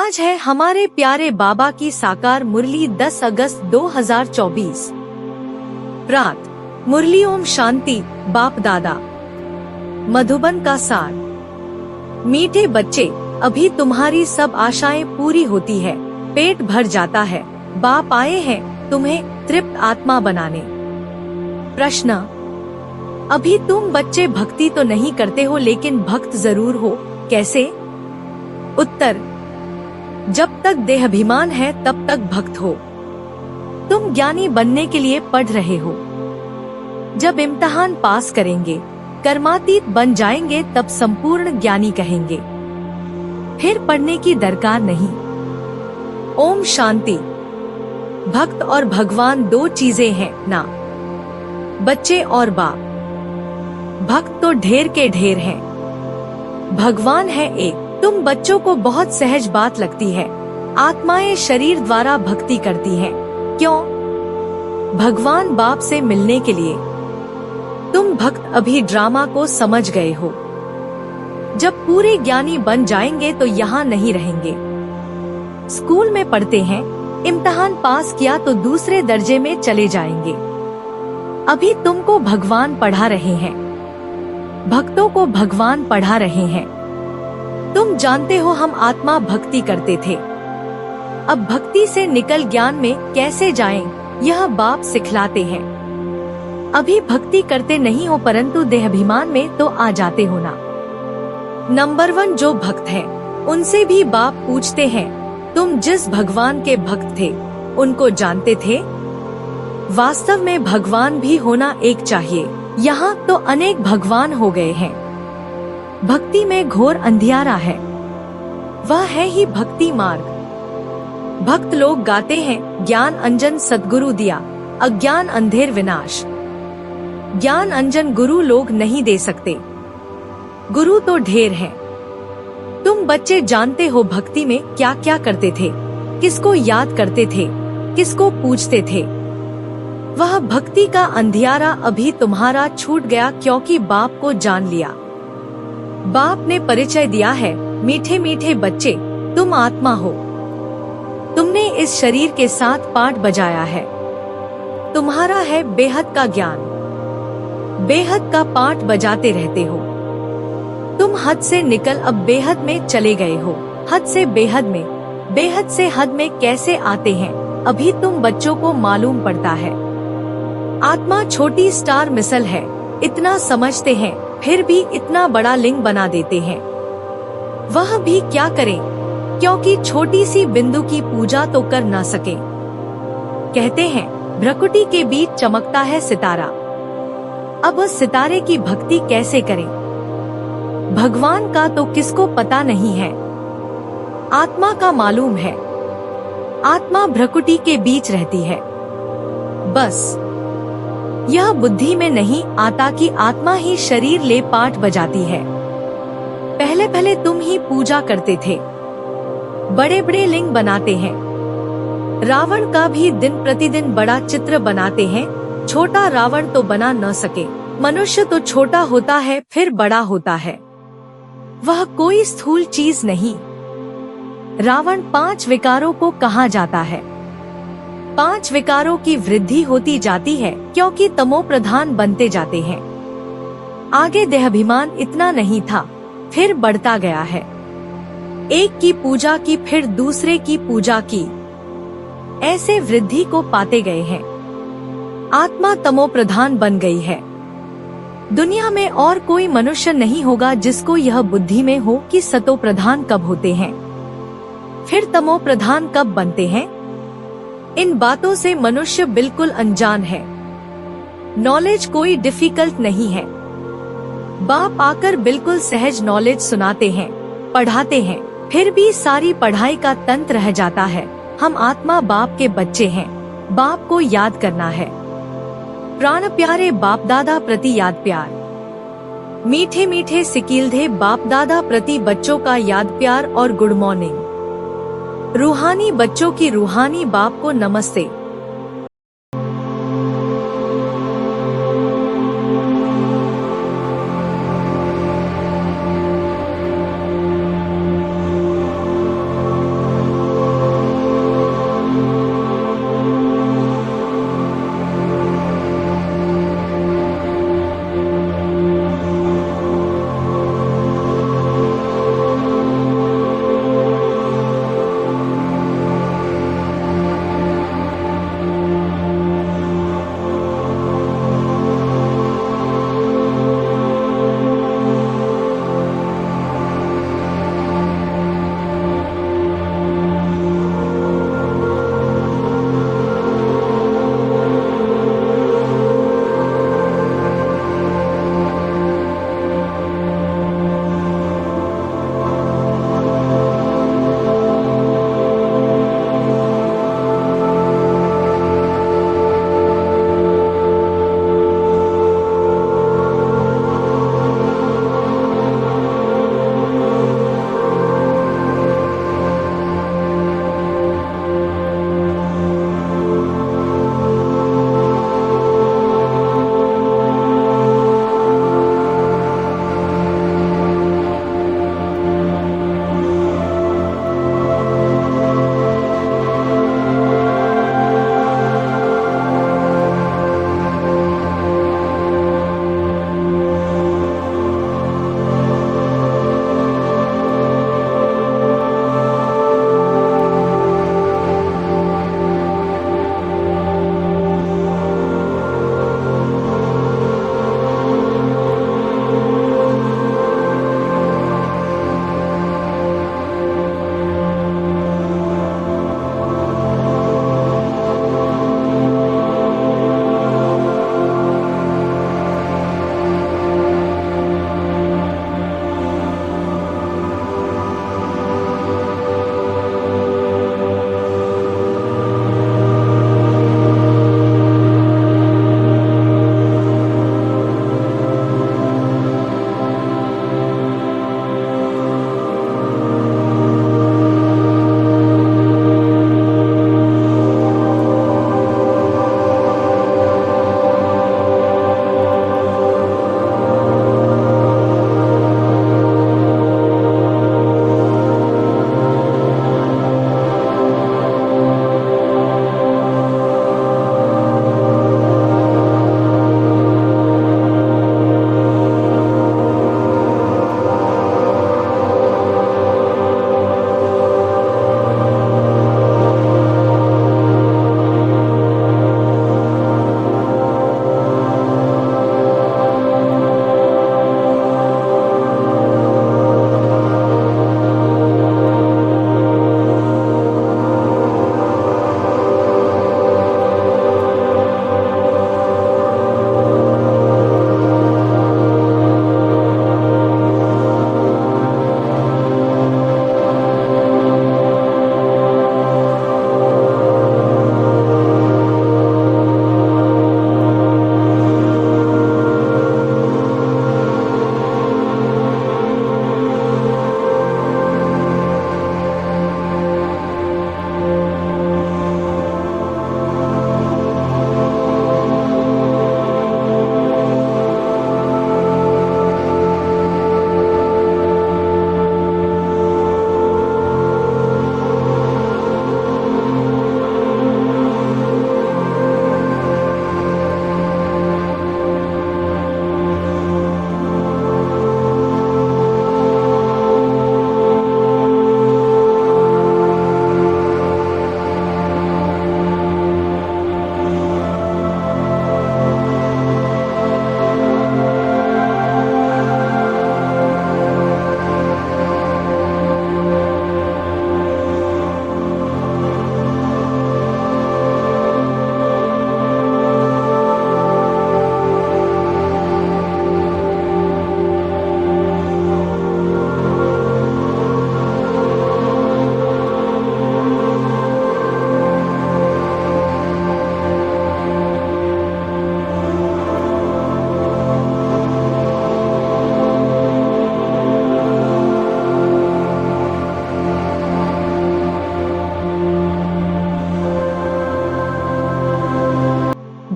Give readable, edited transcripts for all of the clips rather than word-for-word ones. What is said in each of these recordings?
आज है हमारे प्यारे बाबा की साकार मुरली 10 अगस्त 2024। प्रात मुरली ओम शांति बाप दादा। मधुबन का सार। मीठे बच्चे, अभी तुम्हारी सब आशाएं पूरी होती है, पेट भर जाता है। बाप आए हैं तुम्हें तृप्त आत्मा बनाने। प्रश्न। अभी तुम बच्चे भक्ति तो नहीं करते हो, लेकिन भक्त जरूर हो, कैसे? उत्तर। जब तक देहाभिमान है तब तक भक्त हो। तुम ज्ञानी बनने के लिए पढ़ रहे हो। जब इम्तिहान पास करेंगे, कर्मातीत बन जाएंगे, तब संपूर्ण ज्ञानी कहेंगे। फिर पढ़ने की दरकार नहीं। ओम शांति। भक्त और भगवान दो चीजें हैं ना, बच्चे और बाप। भक्त तो ढेर के ढेर हैं, भगवान है एक। तुम बच्चों को बहुत सहज बात लगती है, आत्माएं शरीर द्वारा भक्ति करती हैं। क्यों? भगवान बाप से मिलने के लिए। तुम भक्त अभी ड्रामा को समझ गए हो। जब पूरे ज्ञानी बन जाएंगे तो यहाँ नहीं रहेंगे। स्कूल में पढ़ते हैं, इम्तिहान पास किया तो दूसरे दर्जे में चले जाएंगे। अभी तुमको भगवान पढ़ा रहे हैं, भक्तों को भगवान पढ़ा रहे हैं। तुम जानते हो हम आत्मा भक्ति करते थे, अब भक्ति से निकल ज्ञान में कैसे जाएं, यह बाप सिखलाते हैं। अभी भक्ति करते नहीं हो, परंतु देहाभिमान में तो आ जाते हो ना। नंबर 1 जो भक्त हैं, उनसे भी बाप पूछते हैं, तुम जिस भगवान के भक्त थे उनको जानते थे? वास्तव में भगवान भी होना एक चाहिए। यहाँ तो अनेक भगवान हो गए हैं। भक्ति में घोर अंधियारा है, वह है ही भक्ति मार्ग। भक्त लोग गाते हैं, ज्ञान अंजन सद्गुरु दिया, अज्ञान अंधेर विनाश। ज्ञान अंजन गुरु लोग नहीं दे सकते, गुरु तो ढेर हैं। तुम बच्चे जानते हो भक्ति में क्या क्या करते थे, किसको याद करते थे, किसको पूछते थे। वह भक्ति का अंधियारा अभी तुम्हारा छूट गया, क्योंकि बाप को जान लिया। बाप ने परिचय दिया है, मीठे मीठे बच्चे, तुम आत्मा हो। तुमने इस शरीर के साथ पाठ बजाया है, तुम्हारा है बेहद का ज्ञान। बेहद का पाठ बजाते रहते हो। तुम हद से निकल अब बेहद में चले गए हो। हद से बेहद में, बेहद से हद में कैसे आते हैं, अभी तुम बच्चों को मालूम पड़ता है। आत्मा छोटी स्टार मिसल है, इतना समझते हैं, फिर भी इतना बड़ा लिंग बना देते हैं। वह भी क्या करें, क्योंकि छोटी सी बिंदु की पूजा तो कर ना सके। कहते हैं भ्रकुटी के बीच चमकता है सितारा। अब उस सितारे की भक्ति कैसे करें? भगवान का तो किसको पता नहीं है, आत्मा का मालूम है। आत्मा भ्रकुटी के बीच रहती है। बस यह बुद्धि में नहीं आता कि आत्मा ही शरीर ले पाठ बजाती है। पहले पहले तुम ही पूजा करते थे, बड़े बड़े लिंग बनाते हैं। रावण का भी दिन प्रतिदिन बड़ा चित्र बनाते हैं। छोटा रावण तो बना न सके। मनुष्य तो छोटा होता है फिर बड़ा होता है, वह कोई स्थूल चीज नहीं। रावण 5 विकारों को कहा जाता है। 5 विकारों की वृद्धि होती जाती है, क्योंकि तमो प्रधान बनते जाते हैं। आगे देहाभिमान इतना नहीं था, फिर बढ़ता गया है। एक की पूजा की, फिर दूसरे की पूजा की, ऐसे वृद्धि को पाते गए हैं। आत्मा तमो प्रधान बन गई है। दुनिया में और कोई मनुष्य नहीं होगा जिसको यह बुद्धि में हो कि सतो प्रधान कब होते हैं, फिर तमो प्रधान कब बनते हैं। इन बातों से मनुष्य बिल्कुल अनजान है। नॉलेज कोई डिफिकल्ट नहीं है। बाप आकर बिल्कुल सहज नॉलेज सुनाते हैं, पढ़ाते हैं, फिर भी सारी पढ़ाई का तंत्र रह जाता है। हम आत्मा बाप के बच्चे हैं, बाप को याद करना है। प्राण प्यारे बाप दादा प्रति याद प्यार। मीठे मीठे सिकीलधे बाप दादा प्रति बच्चों का याद प्यार और गुड मॉर्निंग। रूहानी बच्चों की रूहानी बाप को नमस्ते।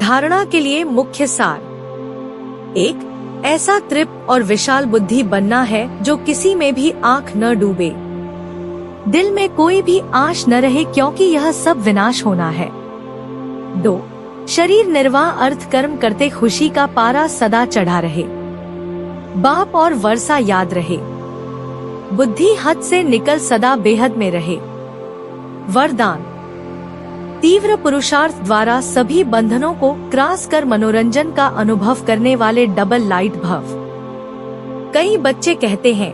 धारणा के लिए मुख्य सार। 1. ऐसा तृप्त और विशाल बुद्धि बनना है जो किसी में भी आंख न डूबे, दिल में कोई भी आश न रहे, क्योंकि यह सब विनाश होना है। 2. शरीर निर्वाह अर्थ कर्म करते खुशी का पारा सदा चढ़ा रहे, बाप और वर्षा याद रहे, बुद्धि हद से निकल सदा बेहद में रहे। वरदान। तीव्र पुरुषार्थ द्वारा सभी बंधनों को क्रॉस कर मनोरंजन का अनुभव करने वाले डबल लाइट भव। कई बच्चे कहते हैं,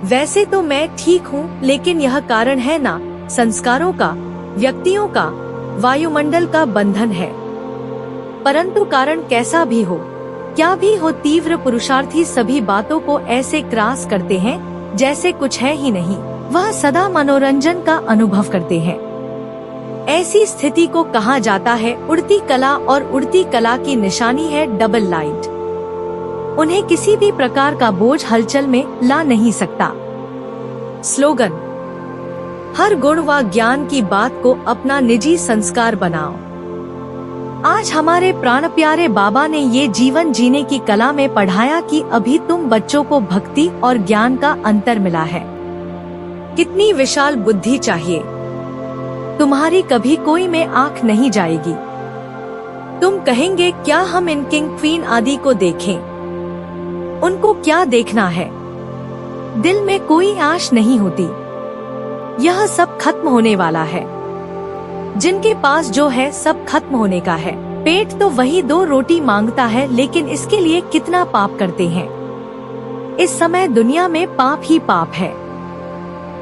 वैसे तो मैं ठीक हूँ, लेकिन यह कारण है ना संस्कारों का, व्यक्तियों का, वायुमंडल का बंधन है। परंतु कारण कैसा भी हो, क्या भी हो, तीव्र पुरुषार्थी सभी बातों को ऐसे क्रॉस करते हैं जैसे कुछ है ही नहीं। वह सदा मनोरंजन का अनुभव करते हैं। ऐसी स्थिति को कहा जाता है उड़ती कला, और उड़ती कला की निशानी है डबल लाइट। उन्हें किसी भी प्रकार का बोझ हलचल में ला नहीं सकता। स्लोगन। हर गुण व ज्ञान की बात को अपना निजी संस्कार बनाओ। आज हमारे प्राण प्यारे बाबा ने ये जीवन जीने की कला में पढ़ाया कि अभी तुम बच्चों को भक्ति और ज्ञान का अंतर मिला है। कितनी विशाल बुद्धि चाहिए, तुम्हारी कभी कोई में आंख नहीं जाएगी। तुम कहेंगे, क्या हम इन किंग क्वीन आदि को देखें? उनको क्या देखना है? दिल में कोई आश नहीं होती। यह सब खत्म होने वाला है। जिनके पास जो है सब खत्म होने का है। पेट तो वही 2 रोटी मांगता है, लेकिन इसके लिए कितना पाप करते हैं। इस समय दुनिया में पाप ही पाप है।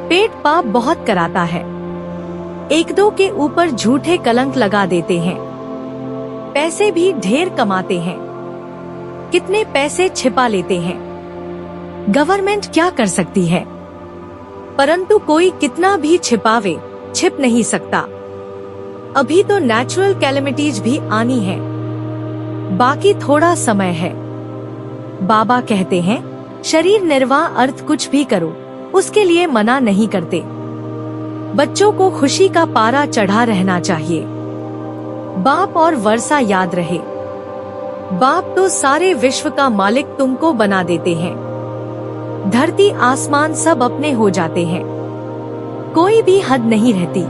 पेट पाप बहुत कराता है। 1-2 के ऊपर झूठे कलंक लगा देते हैं। पैसे भी ढेर कमाते हैं। कितने पैसे छिपा लेते हैं। गवर्नमेंट क्या कर सकती है? परंतु कोई कितना भी छिपावे, छिप नहीं सकता। अभी तो नेचुरल कैलेमिटीज भी आनी है, बाकी थोड़ा समय है। बाबा कहते हैं, शरीर निर्वाह अर्थ कुछ भी करो, उसके लिए मना नहीं करते। बच्चों को खुशी का पारा चढ़ा रहना चाहिए। बाप और वर्षा याद रहे। बाप तो सारे विश्व का मालिक तुमको बना देते हैं। धरती आसमान सब अपने हो जाते हैं, कोई भी हद नहीं रहती।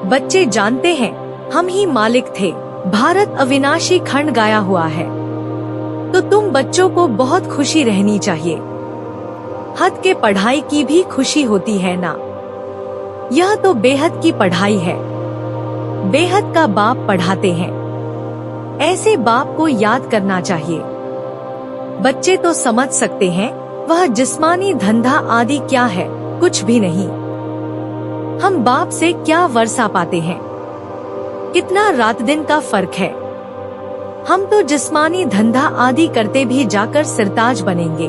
बच्चे जानते हैं हम ही मालिक थे। भारत अविनाशी खंड गाया हुआ है, तो तुम बच्चों को बहुत खुशी रहनी चाहिए। हद के पढ़ाई की भी खुशी होती है ना। यह तो बेहद की पढ़ाई है। बेहद का बाप पढ़ाते हैं। ऐसे बाप को याद करना चाहिए। बच्चे तो समझ सकते हैं वह जिस्मानी धंधा आदि क्या है, कुछ भी नहीं। हम बाप से क्या वर्षा पाते हैं, कितना रात दिन का फर्क है। हम तो जिस्मानी धंधा आदि करते भी जाकर सिरताज बनेंगे।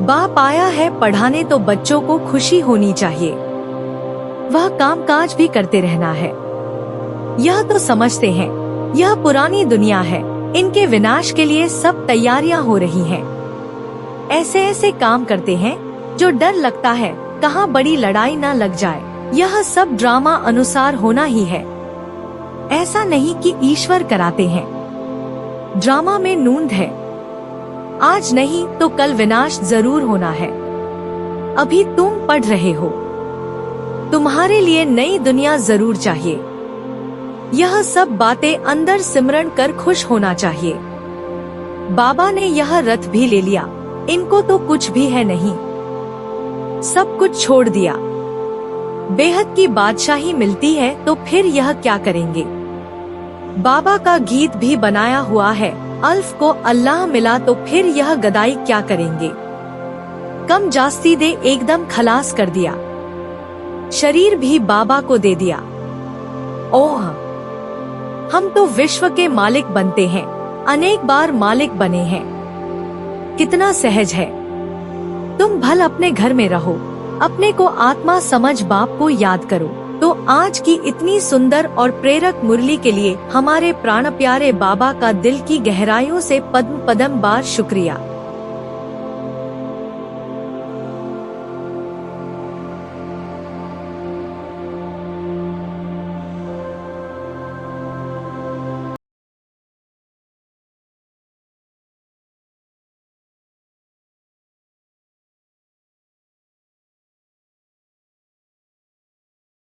बाप आया है पढ़ाने, तो बच्चों को खुशी होनी चाहिए। वह कामकाज भी करते रहना है। यह तो समझते हैं यह पुरानी दुनिया है, इनके विनाश के लिए सब तैयारियां हो रही हैं। ऐसे ऐसे काम करते हैं जो डर लगता है कहाँ बड़ी लड़ाई न लग जाए। यह सब ड्रामा अनुसार होना ही है। ऐसा नहीं कि ईश्वर कराते हैं। ड्रामा में नूंद है। आज नहीं तो कल विनाश जरूर होना है। अभी तुम पढ़ रहे हो, तुम्हारे लिए नई दुनिया जरूर चाहिए। यह सब बातें अंदर सिमरन कर खुश होना चाहिए। बाबा ने यह रथ भी ले लिया, इनको तो कुछ भी है नहीं, सब कुछ छोड़ दिया। बेहद की बादशाही मिलती है तो फिर यह क्या करेंगे। बाबा का गीत भी बनाया हुआ है, अल्फ को अल्लाह मिला तो फिर यह गदाई क्या करेंगे। कम जास्ती दे एकदम खलास कर दिया। शरीर भी बाबा को दे दिया। ओह, हम तो विश्व के मालिक बनते हैं, अनेक बार मालिक बने हैं। कितना सहज है। तुम भल अपने घर में रहो, अपने को आत्मा समझ बाप को याद करो। तो आज की इतनी सुंदर और प्रेरक मुरली के लिए हमारे प्राण प्यारे बाबा का दिल की गहराइयों से पद्म पद्म बार शुक्रिया।